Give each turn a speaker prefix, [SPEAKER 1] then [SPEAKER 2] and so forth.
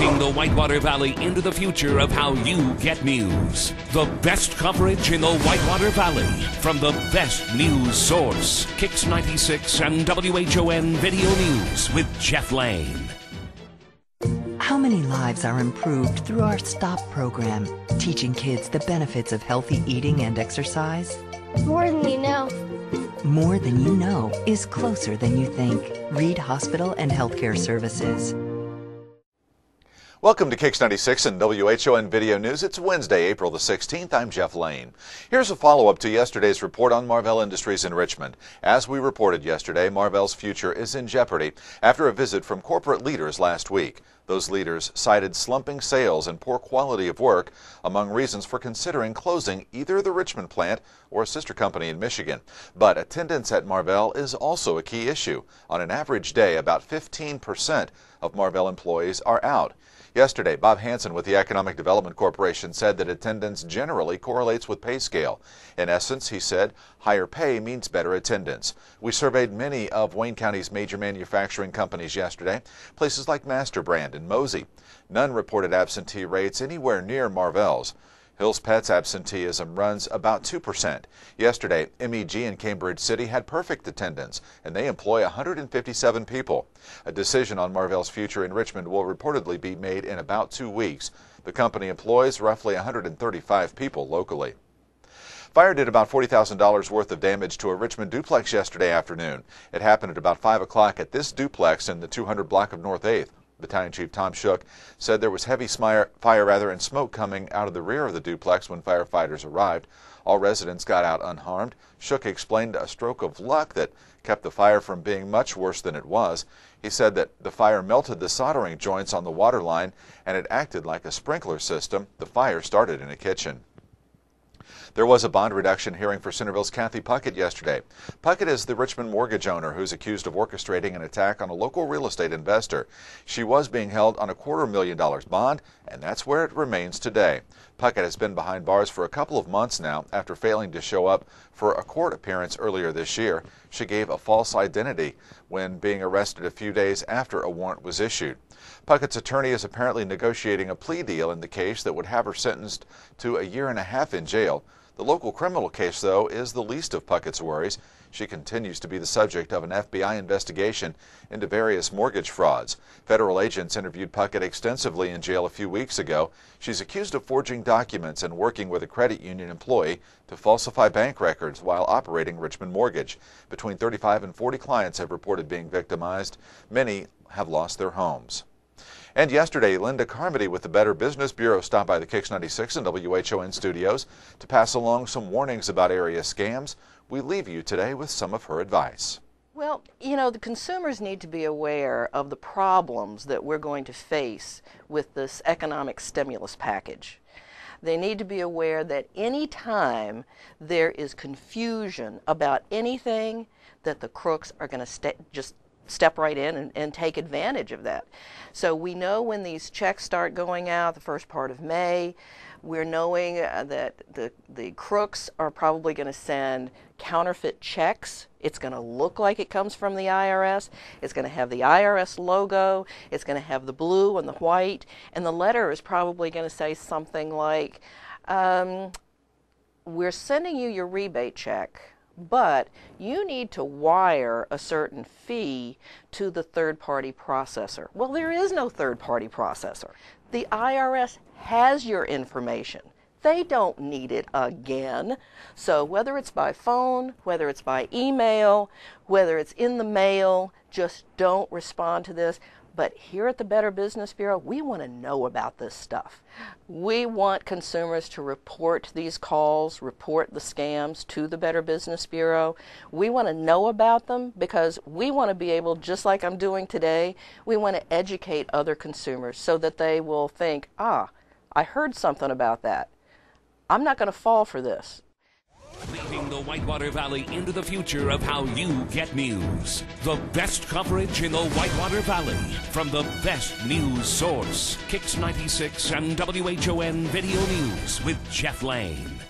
[SPEAKER 1] Leading the Whitewater Valley into the future of how you get news. The best coverage in the Whitewater Valley from the best news source. Kicks 96 and WHON Video News with Jeff Lane.
[SPEAKER 2] How many lives are improved through our STOP program, teaching kids the benefits of healthy eating and exercise?
[SPEAKER 3] More than you know.
[SPEAKER 2] More Than You Know is closer than you think. Reed Hospital and Healthcare Services.
[SPEAKER 4] Welcome to Kicks 96 and WHON Video News. It's Wednesday, April the 16th. I'm Jeff Lane. Here's a follow-up to yesterday's report on Marvell Industries in Richmond. As we reported yesterday, Marvell's future is in jeopardy after a visit from corporate leaders last week. Those leaders cited slumping sales and poor quality of work among reasons for considering closing either the Richmond plant or a sister company in Michigan. But attendance at Marvell is also a key issue. On an average day, about 15% of Marvell employees are out. Yesterday, Bob Hansen with the Economic Development Corporation said that attendance generally correlates with pay scale. In essence, he said, higher pay means better attendance. We surveyed many of Wayne County's major manufacturing companies yesterday, places like Masterbrand and Mosey. None reported absentee rates anywhere near Marvell's. Hill's Pet's absenteeism runs about 2%. Yesterday, MEG in Cambridge City had perfect attendance, and they employ 157 people. A decision on Marvell's future in Richmond will reportedly be made in about 2 weeks. The company employs roughly 135 people locally. Fire did about $40,000 worth of damage to a Richmond duplex yesterday afternoon. It happened at about 5 o'clock at this duplex in the 200 block of North 8th. Battalion Chief Tom Shook said there was heavy fire and smoke coming out of the rear of the duplex when firefighters arrived. All residents got out unharmed. Shook explained a stroke of luck that kept the fire from being much worse than it was. He said that the fire melted the soldering joints on the water line and it acted like a sprinkler system. The fire started in a kitchen. There was a bond reduction hearing for Centerville's Kathy Puckett yesterday. Puckett is the Richmond mortgage owner who's accused of orchestrating an attack on a local real estate investor. She was being held on a $250,000 bond, and that's where it remains today. Puckett has been behind bars for a couple of months now after failing to show up for a court appearance earlier this year. She gave a false identity when being arrested a few days after a warrant was issued. Puckett's attorney is apparently negotiating a plea deal in the case that would have her sentenced to a 1.5 years in jail. The local criminal case, though, is the least of Puckett's worries. She continues to be the subject of an FBI investigation into various mortgage frauds. Federal agents interviewed Puckett extensively in jail a few weeks ago. She's accused of forging documents and working with a credit union employee to falsify bank records while operating Richmond Mortgage. Between 35 and 40 clients have reported being victimized. Many have lost their homes. And yesterday, Linda Carmody with the Better Business Bureau stopped by the Kicks 96 and WHON studios to pass along some warnings about area scams. We leave you today with some of her advice.
[SPEAKER 5] Well, you know, the consumers need to be aware of the problems that we're going to face with this economic stimulus package. They need to be aware that any time there is confusion about anything, that the crooks are going to just step right in and take advantage of that. So we know when these checks start going out, the first part of May, we're knowing that the crooks are probably going to send counterfeit checks. It's going to look like it comes from the IRS. It's going to have the IRS logo. It's going to have the blue and the white. And the letter is probably going to say something like, we're sending you your rebate check, but you need to wire a certain fee to the third-party processor. Well, there is no third-party processor. The IRS has your information. They don't need it again. So whether it's by phone, whether it's by email, whether it's in the mail, just don't respond to this. But here at the Better Business Bureau, we want to know about this stuff. We want consumers to report these calls, report the scams to the Better Business Bureau. We want to know about them because we want to be able, just like I'm doing today, we want to educate other consumers so that they will think, ah, I heard something about that. I'm not going to fall for this.
[SPEAKER 1] Leading the Whitewater Valley into the future of how you get news. The best coverage in the Whitewater Valley from the best news source. Kicks 96 and WHON Video News with Jeff Lane.